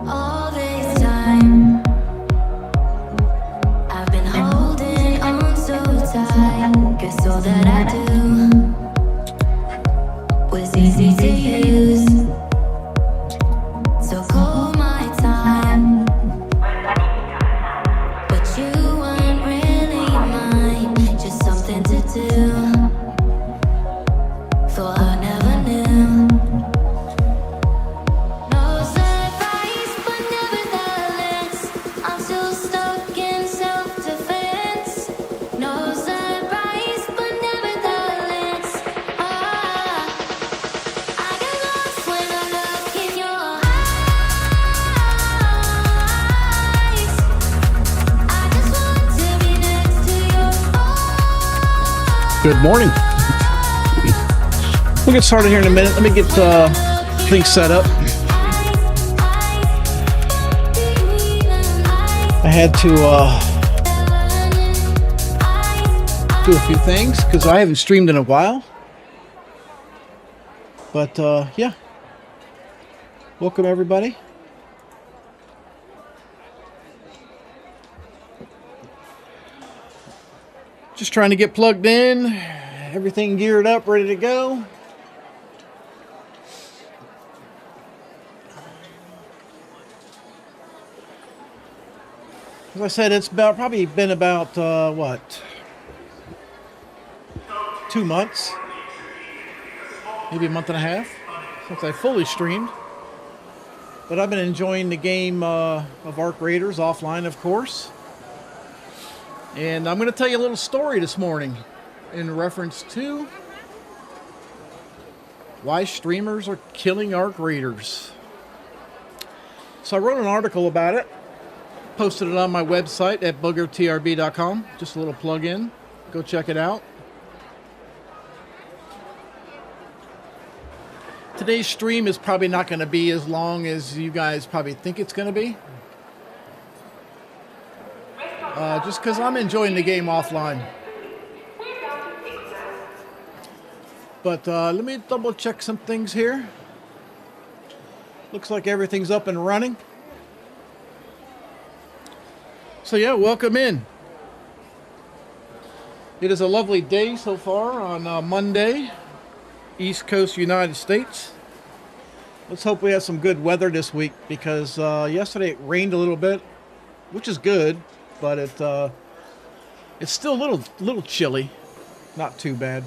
All this time, I've been holding on so tight, 'cause all that I do was easy to use. So call my time, but you weren't really mine, just something to do. Thought I never knew. No surprise, but nevertheless, I'm still stuck in self-defense. No surprise, but nevertheless, I get lost when I look in your eyes. I just want to be next to your eyes. Good morning. We'll get started here in a minute. Let me get things set up. I had to do a few things because I haven't streamed in a while. But yeah, welcome everybody. Just trying to get plugged in, everything geared up, ready to go. As I said, it's probably been about what, 2 months, maybe a month and a half since I fully streamed. But I've been enjoying the game of Arc Raiders offline, of course. And I'm going to tell you a little story this morning in reference to why streamers are killing Arc Raiders. So I wrote an article about it. Posted it on my website at BoogerTRB.com. Just a little plug-in. Go check it out. Today's stream is probably not going to be as long as you guys probably think it's going to be. Just because I'm enjoying the game offline. But let me double check some things here. Looks like everything's up and running. So yeah, welcome in. It is a lovely day so far on Monday, East Coast United States. Let's hope we have some good weather this week because yesterday it rained a little bit, which is good, but it's still a little chilly. Not too bad.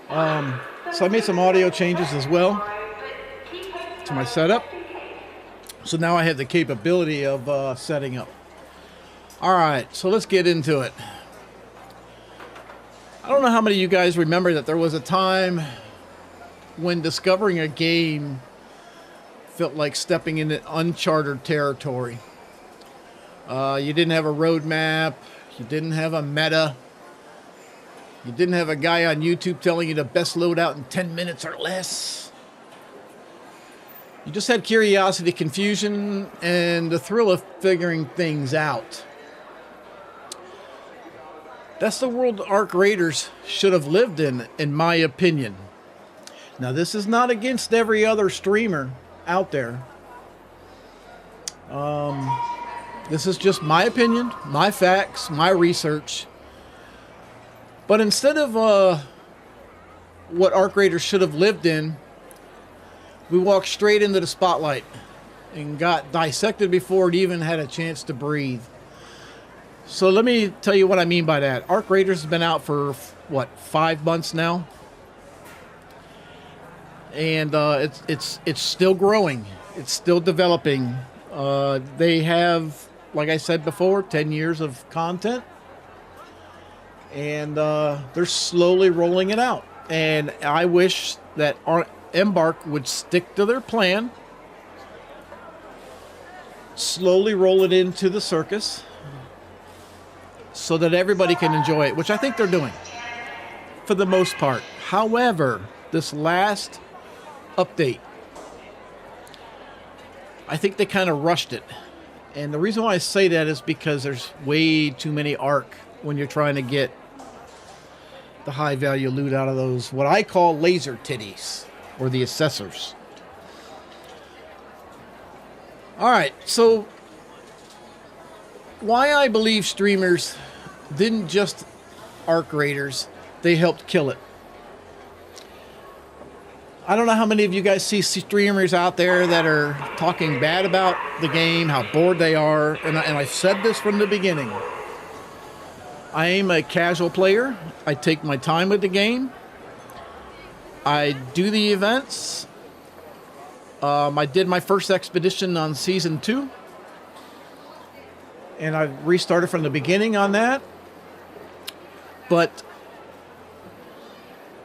So I made some audio changes as well to my setup. So now I have the capability of setting up. All right, so let's get into it. I don't know how many of you guys remember that there was a time when discovering a game felt like stepping into uncharted territory. You didn't have a roadmap. You didn't have a meta. You didn't have a guy on YouTube telling you the best loadout in 10 minutes or less. You just had curiosity, confusion, and the thrill of figuring things out. That's the world Arc Raiders should have lived in my opinion. Now, this is not against every other streamer out there. This is just my opinion, my facts, my research. But instead of what Arc Raiders should have lived in, we walked straight into the spotlight and got dissected before it even had a chance to breathe. So let me tell you what I mean by that. Arc Raiders has been out for, what, 5 months now? And it's still growing. It's still developing. They have, like I said before, 10 years of content. And they're slowly rolling it out. And I wish that Embark would stick to their plan, slowly roll it into the circus so that everybody can enjoy it, which I think they're doing for the most part. However, this last update, I think they kind of rushed it. And the reason why I say that is because there's way too many Arc when you're trying to get the high value loot out of those, what I call laser titties, or the assessors. All right, so why I believe streamers didn't just Arc Raiders, they helped kill it. I don't know how many of you guys see streamers out there that are talking bad about the game, how bored they are, and I've said this from the beginning. I am a casual player. I take my time with the game. I do the events. I did my first expedition on Season 2. And I restarted from the beginning on that. But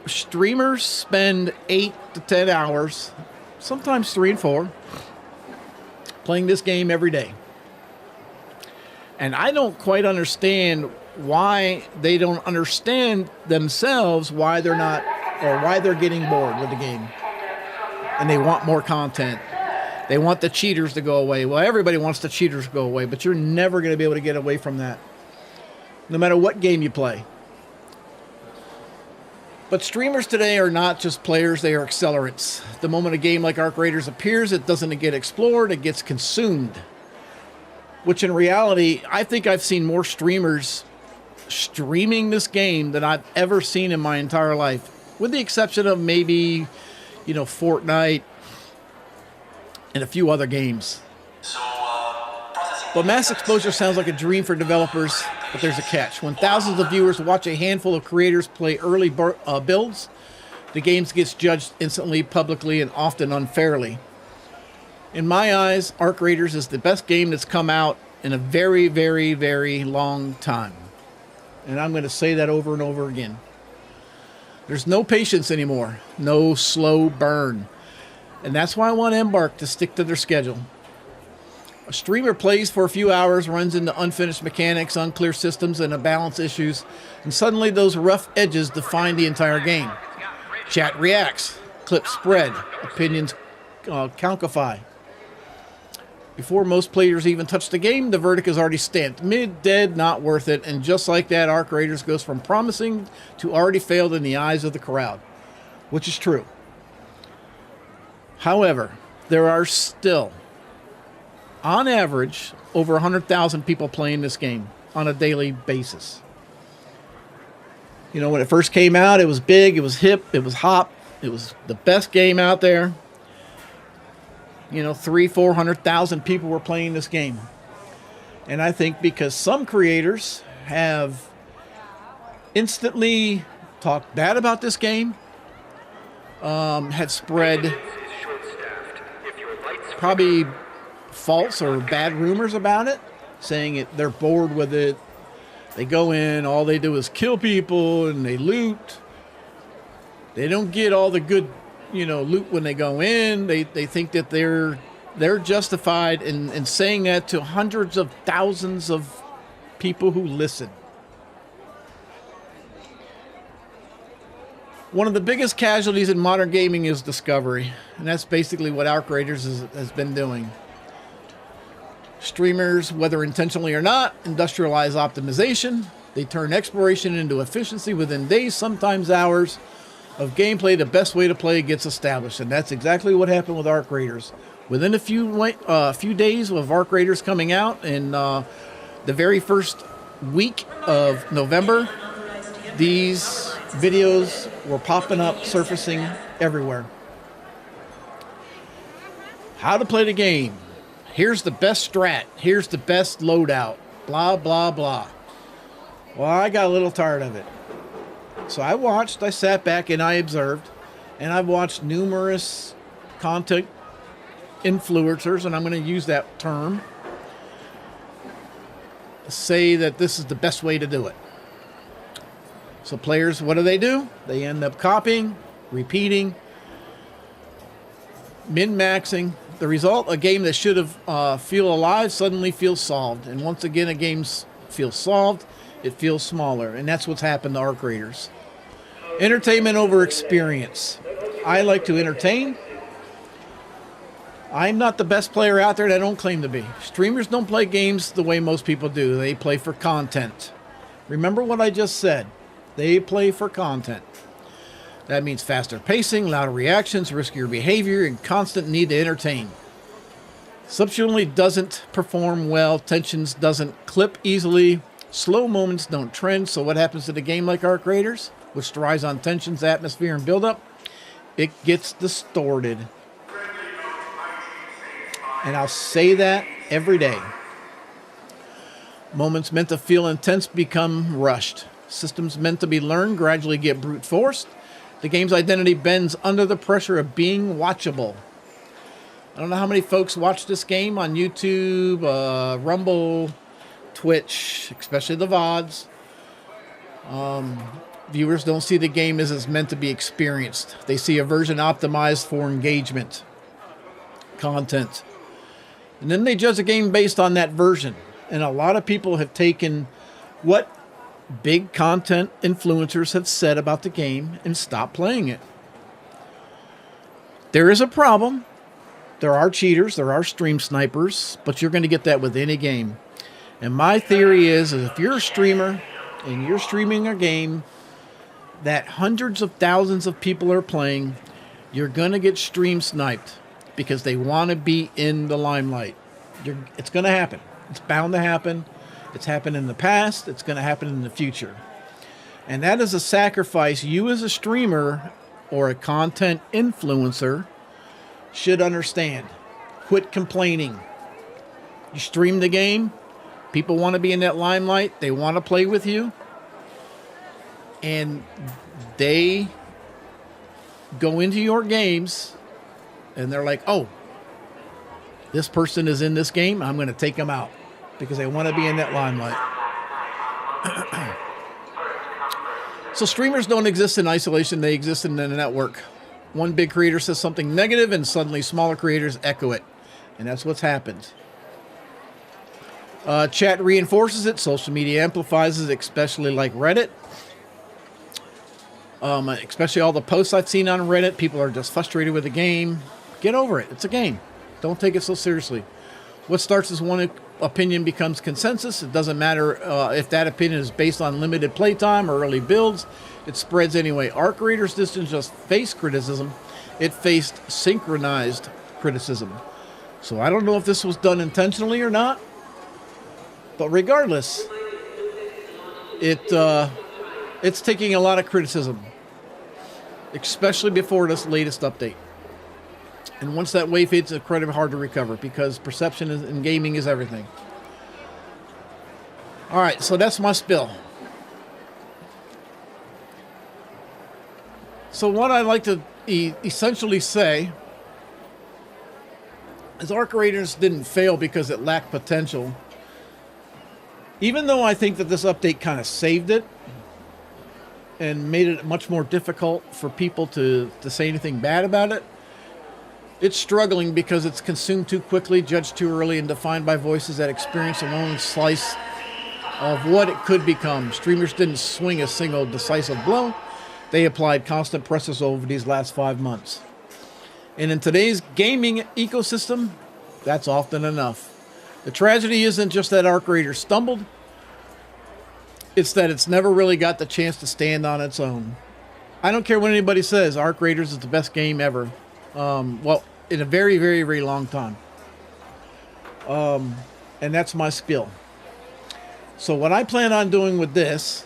streamers spend 8 to 10 hours, sometimes 3 and 4, playing this game every day. And I don't quite understand why they don't understand themselves why they're not, or why they're getting bored with the game. And they want more content. They want the cheaters to go away. Well, everybody wants the cheaters to go away, but you're never going to be able to get away from that, no matter what game you play. But streamers today are not just players, they are accelerants. The moment a game like Arc Raiders appears, it doesn't get explored, it gets consumed. Which in reality, I think I've seen more streamers streaming this game than I've ever seen in my entire life. With the exception of maybe, Fortnite and a few other games. But mass exposure sounds like a dream for developers, but there's a catch. When thousands of viewers watch a handful of creators play early builds, the game gets judged instantly, publicly, and often unfairly. In my eyes, Arc Raiders is the best game that's come out in a very, very, very long time. And I'm going to say that over and over again. There's no patience anymore. No slow burn. And that's why I want Embark to stick to their schedule. A streamer plays for a few hours, runs into unfinished mechanics, unclear systems, and imbalance issues, and suddenly those rough edges define the entire game. Chat reacts, clips spread, opinions calcify. Before most players even touch the game, the verdict is already stamped. Mid, dead, not worth it, and just like that, Arc Raiders goes from promising to already failed in the eyes of the crowd, which is true. However, there are still, on average, over 100,000 people playing this game on a daily basis. When it first came out, it was big, it was hip, it was hot, it was the best game out there. 300,000-400,000 people were playing this game. And I think because some creators have instantly talked bad about this game, have spread probably false or bad rumors about it, saying they're bored with it. They go in, all they do is kill people and they loot. They don't get all the good loot when they go in. They think that they're justified in saying that to hundreds of thousands of people who listen. One of the biggest casualties in modern gaming is discovery, and that's basically what Arc Raiders has been doing. Streamers, whether intentionally or not, industrialize optimization. They turn exploration into efficiency within days, sometimes hours, of gameplay. The best way to play gets established, and that's exactly what happened with Arc Raiders. Within a few days of Arc Raiders coming out, in the very first week of November, these videos were popping up, surfacing everywhere. How to play the game. Here's the best strat. Here's the best loadout. Blah, blah, blah. Well, I got a little tired of it. So I sat back and I observed, and I've watched numerous content influencers, and I'm going to use that term, say that this is the best way to do it. So players, what do? They end up copying, repeating, min-maxing. The result, a game that should have feel alive suddenly feels solved. And once again, a game feels solved, it feels smaller. And that's what's happened to Arc Raiders. Entertainment over experience. I like to entertain. I'm not the best player out there, and I don't claim to be. Streamers don't play games the way most people do. They play for content. Remember what I just said. They play for content. That means faster pacing, louder reactions, riskier behavior, and constant need to entertain. Subsequently doesn't perform well. Tensions doesn't clip easily. Slow moments don't trend. So what happens to the game like Arc Raiders, which thrives on tensions, atmosphere, and build-up? It gets distorted. And I'll say that every day. Moments meant to feel intense become rushed. Systems meant to be learned gradually get brute forced. The game's identity bends under the pressure of being watchable. I don't know how many folks watch this game on YouTube, Rumble, Twitch, especially the VODs. Viewers don't see the game as it's meant to be experienced. They see a version optimized for engagement, content. And then they judge the game based on that version. And a lot of people have taken what big content influencers have said about the game and stopped playing it. There is a problem. There are cheaters, there are stream snipers, but you're going to get that with any game. And my theory is if you're a streamer and you're streaming a game that hundreds of thousands of people are playing, you're going to get stream sniped because they want to be in the limelight. It's going to happen. It's bound to happen. It's happened in the past. It's going to happen in the future. And that is a sacrifice you as a streamer or a content influencer should understand. Quit complaining. You stream the game. People want to be in that limelight. They want to play with you. And they go into your games and they're like, oh, this person is in this game. I'm going to take them out because they want to be in that limelight. So streamers don't exist in isolation. They exist in a network. One big creator says something negative and suddenly smaller creators echo it. And that's what's happened. Chat reinforces it. Social media amplifies it, especially like Reddit. Especially all the posts I've seen on Reddit. People are just frustrated with the game. Get over it. It's a game. Don't take it so seriously. What starts as one opinion becomes consensus. It doesn't matter if that opinion is based on limited playtime or early builds. It spreads anyway. Arc Raiders didn't just face criticism. It faced synchronized criticism. So I don't know if this was done intentionally or not. But regardless, it's taking a lot of criticism. Especially before this latest update. And once that wave hits, it's incredibly hard to recover because perception in gaming is everything. All right, so that's my spill. So what I'd like to essentially say is Arc Raiders didn't fail because it lacked potential. Even though I think that this update kind of saved it and made it much more difficult for people to say anything bad about it, it's struggling because it's consumed too quickly, judged too early, and defined by voices that experience a lone slice of what it could become. Streamers didn't swing a single decisive blow. They applied constant pressures over these last 5 months. And in today's gaming ecosystem, that's often enough. The tragedy isn't just that Arc Raiders stumbled. It's that it's never really got the chance to stand on its own. I don't care what anybody says. Arc Raiders is the best game ever. Well, in a very, very, very long time. And that's my spiel. So what I plan on doing with this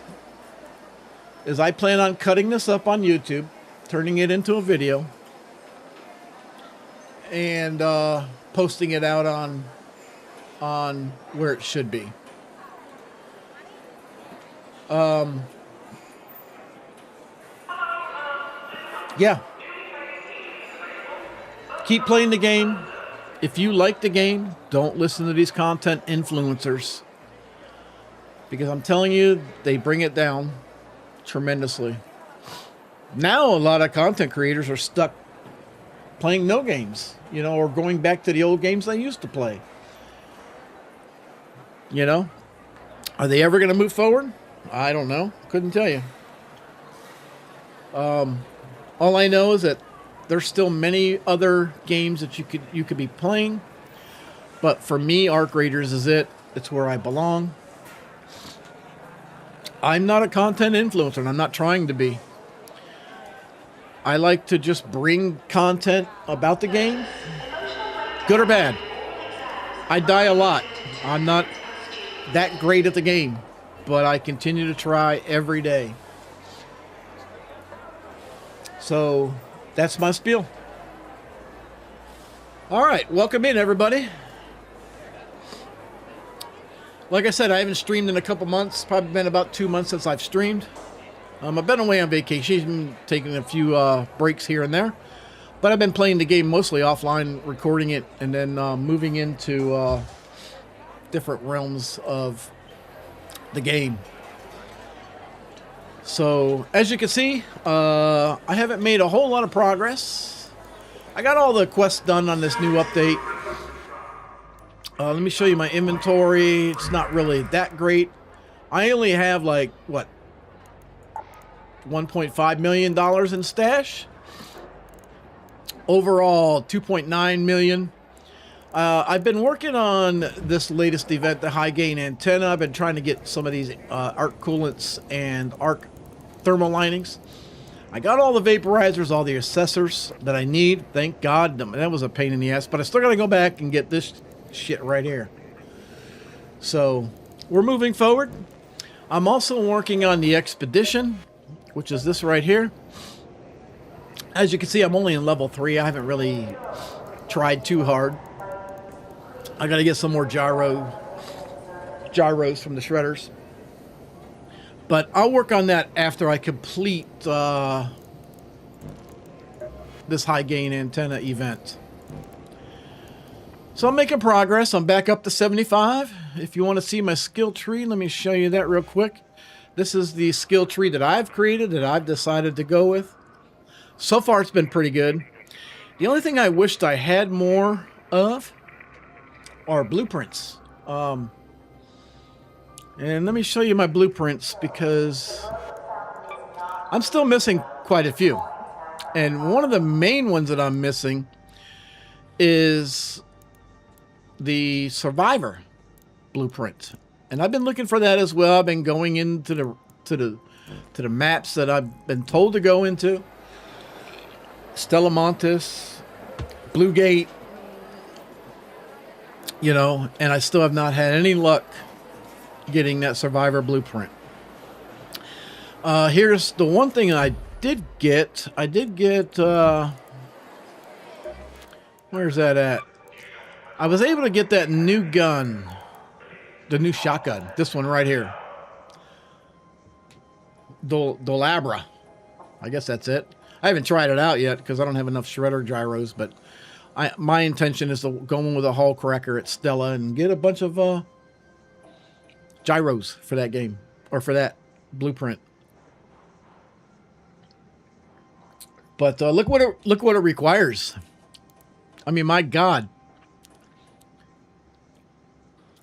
is I plan on cutting this up on YouTube, turning it into a video, and posting it out on where it should be. Yeah. Keep playing the game. If you like the game, don't listen to these content influencers. Because I'm telling you, they bring it down tremendously. Now a lot of content creators are stuck playing no games, you know, or going back to the old games they used to play. You know? Are they ever going to move forward? I don't know. Couldn't tell you. All I know is that there's still many other games that you could be playing. But for me, Arc Raiders is it. It's where I belong. I'm not a content influencer, and I'm not trying to be. I like to just bring content about the game, good or bad. I die a lot. I'm not that great at the game, but I continue to try every day. So that's my spiel. All right, welcome in, everybody. Like I said, I haven't streamed in a couple months. Probably been about 2 months since I've streamed. I've been away on vacation, taking a few breaks here and there. But I've been playing the game mostly offline, recording it, and then moving into different realms of the game. So, as you can see, I haven't made a whole lot of progress. I got all the quests done on this new update. Let me show you my inventory. It's not really that great. I only have like, what, $1.5 million in stash. Overall, $2.9 million. I've been working on this latest event, the high gain antenna. I've been trying to get some of these arc coolants and arc thermal linings. I got all the vaporizers, all the accessors that I need. Thank God. That was a pain in the ass, but I still got to go back and get this shit right here. So we're moving forward. I'm also working on the expedition, which is this right here. As you can see, I'm only in level 3. I haven't really tried too hard. I got to get some more gyros from the shredders. But I'll work on that after I complete this high gain antenna event. So I'm making progress. I'm back up to 75. If you want to see my skill tree, let me show you that real quick. This is the skill tree that I've created, that I've decided to go with. So far, it's been pretty good. The only thing I wished I had more of are blueprints. And let me show you my blueprints, because I'm still missing quite a few. And one of the main ones that I'm missing is the survivor blueprint. And I've been looking for that as well. I've been going into the maps that I've been told to go into. Stella Montes, Blue Gate, you know, and I still have not had any luck getting that survivor blueprint. Here's the one thing I did get. Where's that at? I was able to get that new gun, the new shotgun, this one right here. Dolabra. I guess that's it. I haven't tried it out yet because I don't have enough shredder gyros, but my intention is to go in with a hull cracker at Stella and get a bunch of gyros for that game, or for that blueprint. But look what it requires. I mean, my God.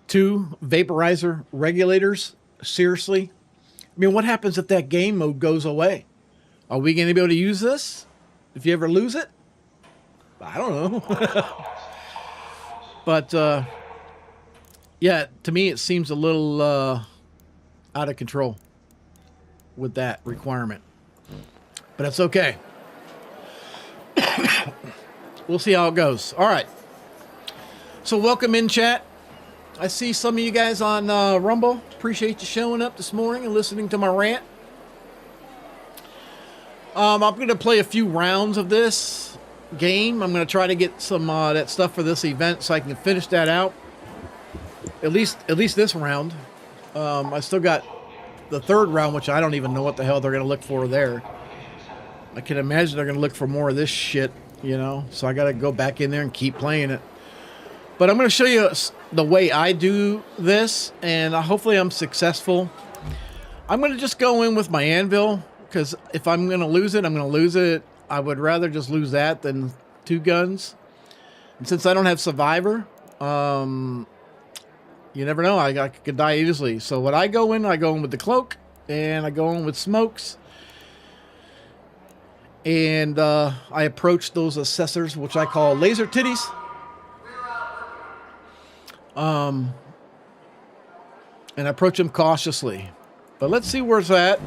2 vaporizer regulators? Seriously? I mean, what happens if that game mode goes away? Are we going to be able to use this if you ever lose it? I don't know. But, yeah, to me it seems a little out of control with that requirement. But it's okay. We'll see how it goes. All right. So welcome in, chat. I see some of you guys on Rumble. Appreciate you showing up this morning and listening to my rant. I'm going to play a few rounds of this game. I'm going to try to get some that stuff for this event so I can finish that out. At least this round. I still got the 3rd round, which I don't even know what the hell they're going to look for there. I can imagine they're going to look for more of this shit, you know. So I got to go back in there and keep playing it. But I'm going to show you the way I do this, and hopefully I'm successful. I'm going to just go in with my anvil, because if I'm going to lose it, I'm going to lose it. I would rather just lose that than 2 guns. And since I don't have survivor, you never know. I could die easily. So what I go in with the cloak, and I go in with smokes. And I approach those assessors, which I call laser titties. And approach them cautiously. But let's see where it's at,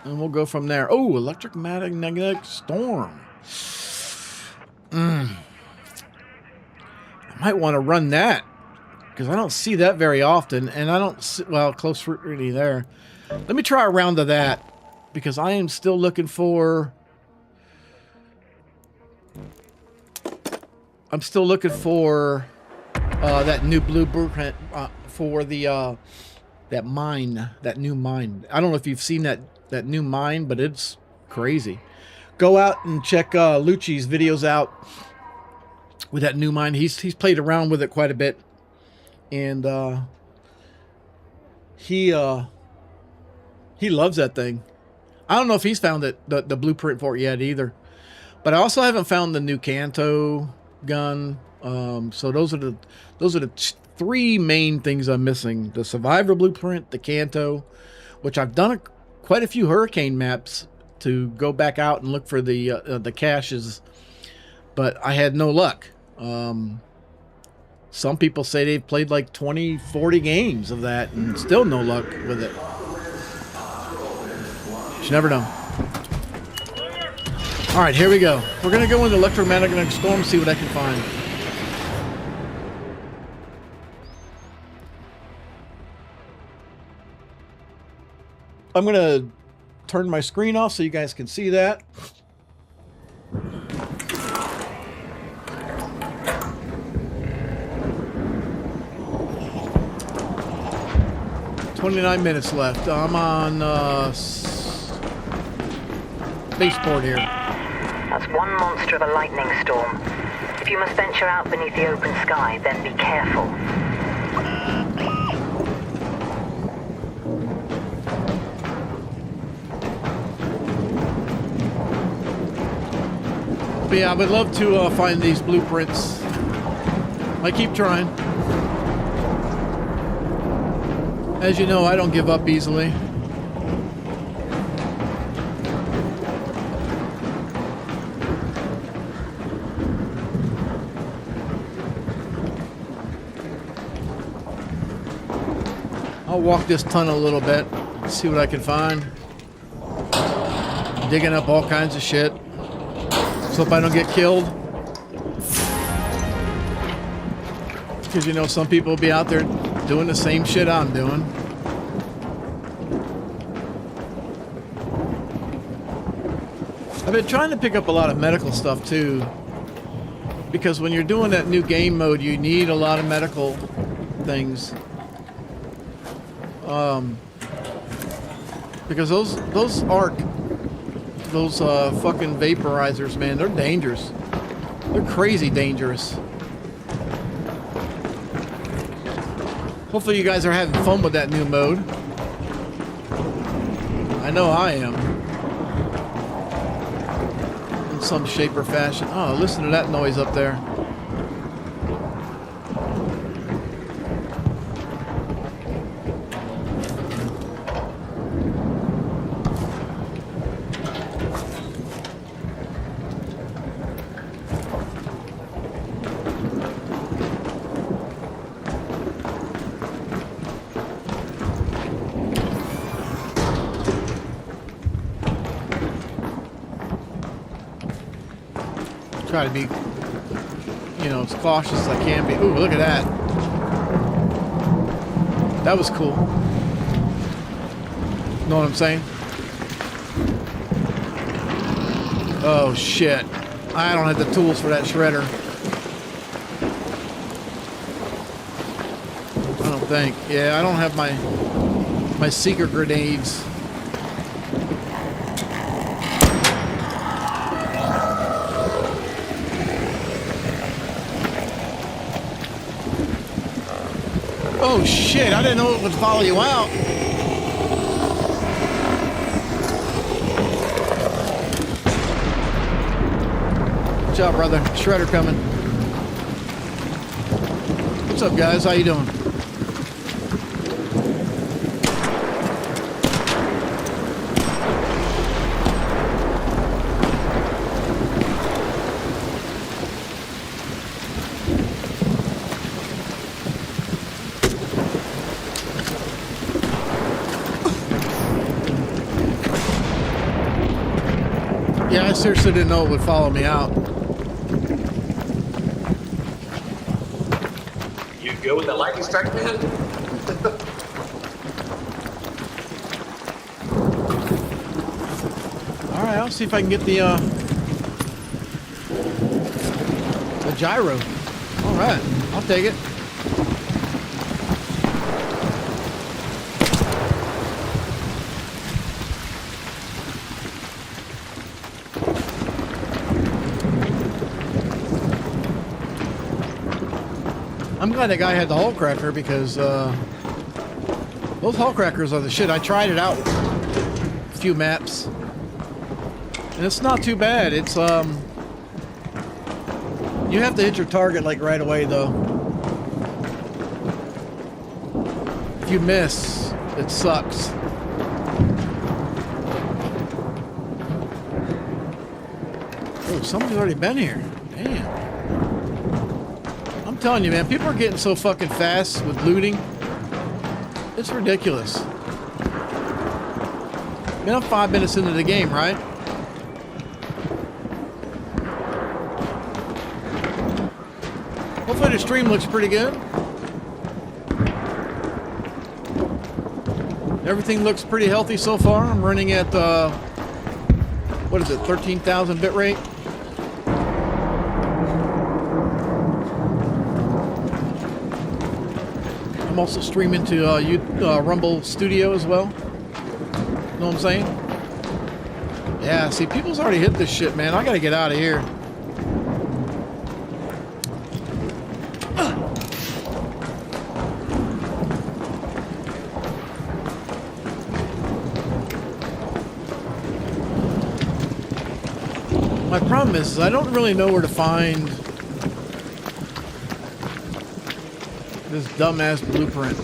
and we'll go from there. Oh, electromagnetic storm. I might want to run that, because I don't see that very often, and I don't see, well, close really there. Let me try a round of that, because I am still looking for... I'm still looking for that new blueprint for the that mine, that new mine. I don't know if you've seen that new mine, but it's crazy. Go out and check Lucci's videos out with that new mine. He's played around with it quite a bit, and he loves that thing. I don't know if he's found the blueprint for it yet either, but I also haven't found the new Kanto gun. So those are the three main things I'm missing: the Survivor blueprint, the Kanto, which I've done quite a few hurricane maps to go back out and look for the caches, but I had no luck. Some people say they've played like 20-40 games of that and still no luck with it. You never know. All right, here we go. We're gonna go into electromagnetic storm, see what I can find. I'm gonna turn my screen off so you guys can see that. $29 minutes left. I'm on spaceport here. That's one monster of a lightning storm. If you must venture out beneath the open sky, then be careful. But yeah, I would love to find these blueprints. I keep trying. As you know, I don't give up easily. I'll walk this tunnel a little bit, see what I can find. Digging up all kinds of shit. So hope I don't get killed. Because you know, some people will be out there doing the same shit I'm doing. I've been trying to pick up a lot of medical stuff too, because when you're doing that new game mode, you need a lot of medical things. Because those Arc, those fucking vaporizers, man, they're dangerous. They're crazy dangerous. Hopefully you guys are having fun with that new mode. I know I am. In some shape or fashion. Oh, listen to that noise up there. Try to be, you know, as cautious as I can be. Ooh, look at that. That was cool. Know what I'm saying? Oh, shit. I don't have the tools for that shredder. I don't think. Yeah, I don't have my secret grenades. Oh shit, I didn't know it would follow you out. Good job, brother. Shredder coming. What's up, guys? How you doing? Yeah, I seriously didn't know it would follow me out. You You good with that lightning strike, man? All right, I'll see if I can get the gyro. All right, I'll take it. I'm glad that guy had the hull cracker because those hull crackers are the shit. I tried it out a few maps, and it's not too bad. It's you have to hit your target like right away though. If you miss, it sucks. Oh, somebody's already been here. Damn. I'm telling you, man, people are getting so fucking fast with looting. It's ridiculous. I mean, I'm 5 minutes into the game, right? Hopefully the stream looks pretty good. Everything looks pretty healthy so far. I'm running at, what is it, 13,000 bit rate? I'm also streaming to Rumble Studio as well. Know what I'm saying? Yeah, see, people's already hit this shit, man. I gotta get out of here. My problem is I don't really know where to find this dumbass blueprint.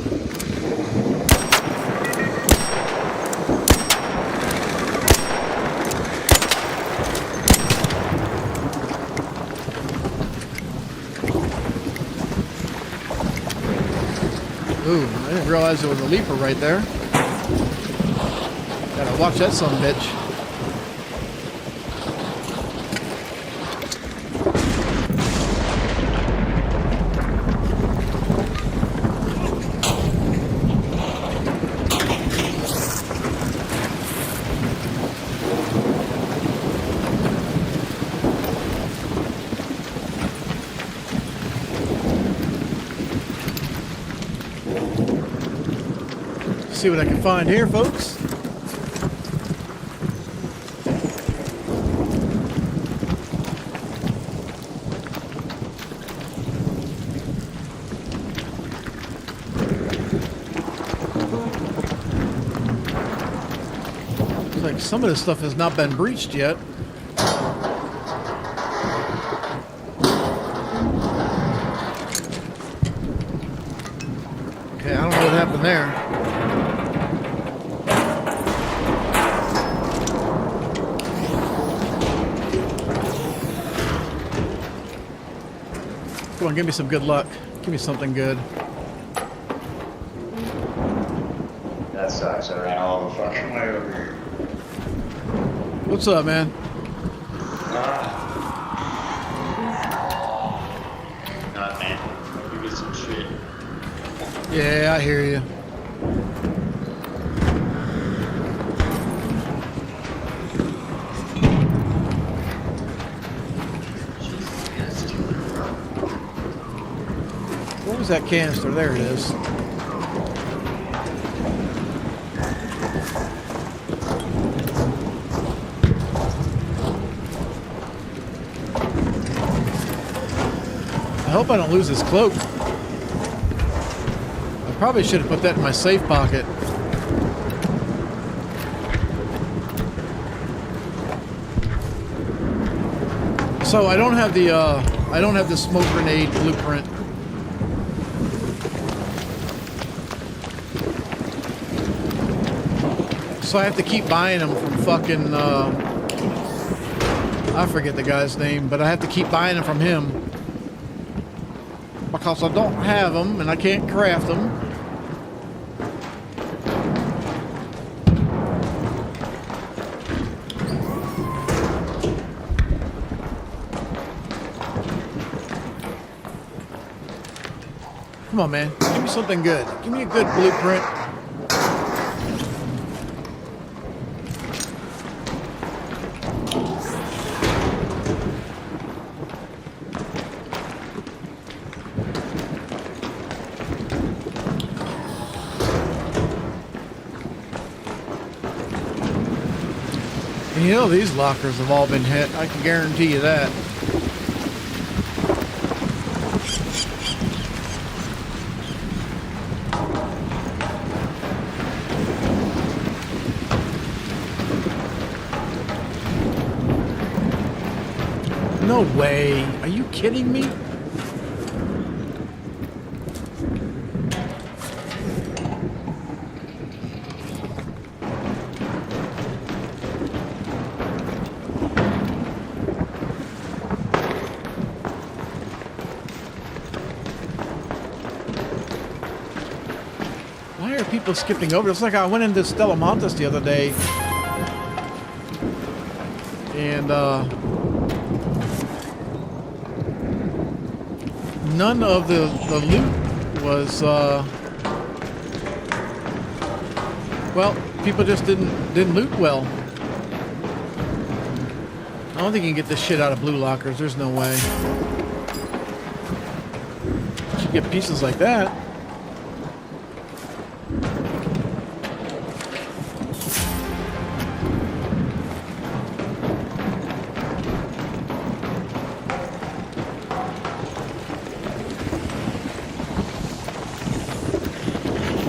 Ooh, I didn't realize there was a leaper right there. Gotta watch that son of a bitch. See what I can find here, folks. Looks like some of this stuff has not been breached yet. Okay, I don't know what happened there. Come on, give me some good luck. Give me something good. That sucks. I ran all the fucking way over here. What's up, man? Nah, man. You get some shit. Yeah, I hear you. What was that canister? There it is. I hope I don't lose this cloak. I probably should have put that in my safe pocket. So I don't have the smoke grenade blueprint. So I have to keep buying them from fucking I forget the guy's name, but I have to keep buying them from him. Because I don't have them and I can't craft them. Come on, man. Give me something good. Give me a good blueprint. You know, these lockers have all been hit. I can guarantee you that. No way. Are you kidding me? Why are people skipping over? It's like I went into Stella Montes the other day. And, none of the loot was, well, people just didn't loot well. I don't think you can get this shit out of blue lockers. There's no way. You should get pieces like that.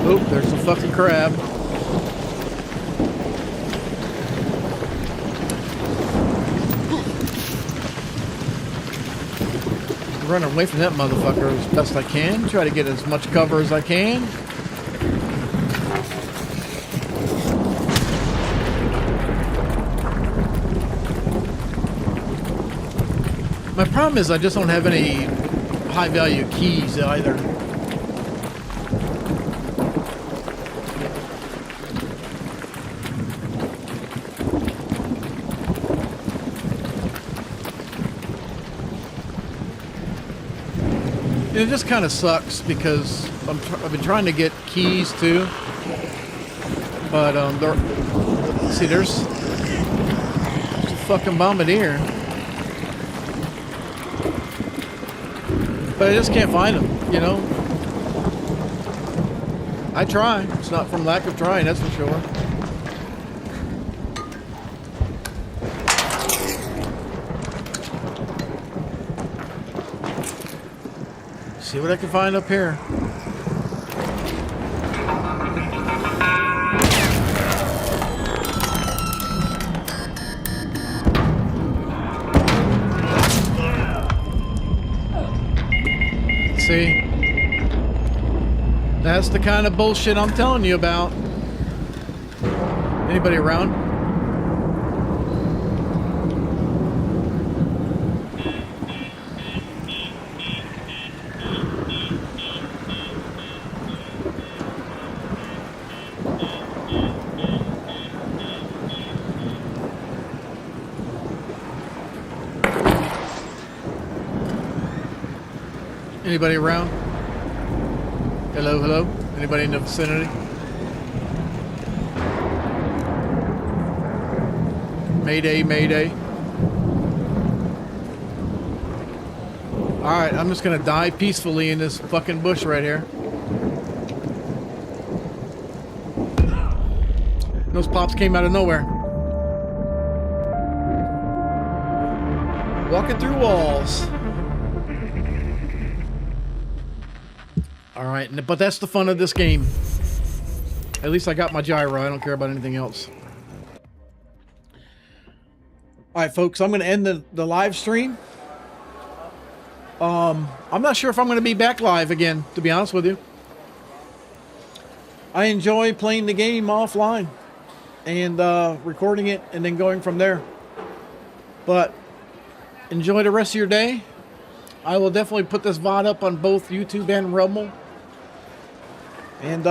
Oop, there's a fucking crab. Running away from that motherfucker as best I can. Try to get as much cover as I can. My problem is I just don't have any high value keys either. It just kind of sucks because I've been trying to get keys too, but see, there's a fucking bombardier, but I just can't find them. You know, I try. It's not from lack of trying, that's for sure. See what I can find up here. See? That's the kind of bullshit I'm telling you about. Anybody around? Anybody around? Hello, hello? Anybody in the vicinity? Mayday, mayday. Alright, I'm just gonna die peacefully in this fucking bush right here. Those pops came out of nowhere. Walking through walls. Alright, but that's the fun of this game. At least I got my gyro. I don't care about anything else. Alright, folks, I'm going to end the live stream. I'm not sure if I'm going to be back live again, to be honest with you. I enjoy playing the game offline and recording it and then going from there. But enjoy the rest of your day. I will definitely put this VOD up on both YouTube and Rumble. And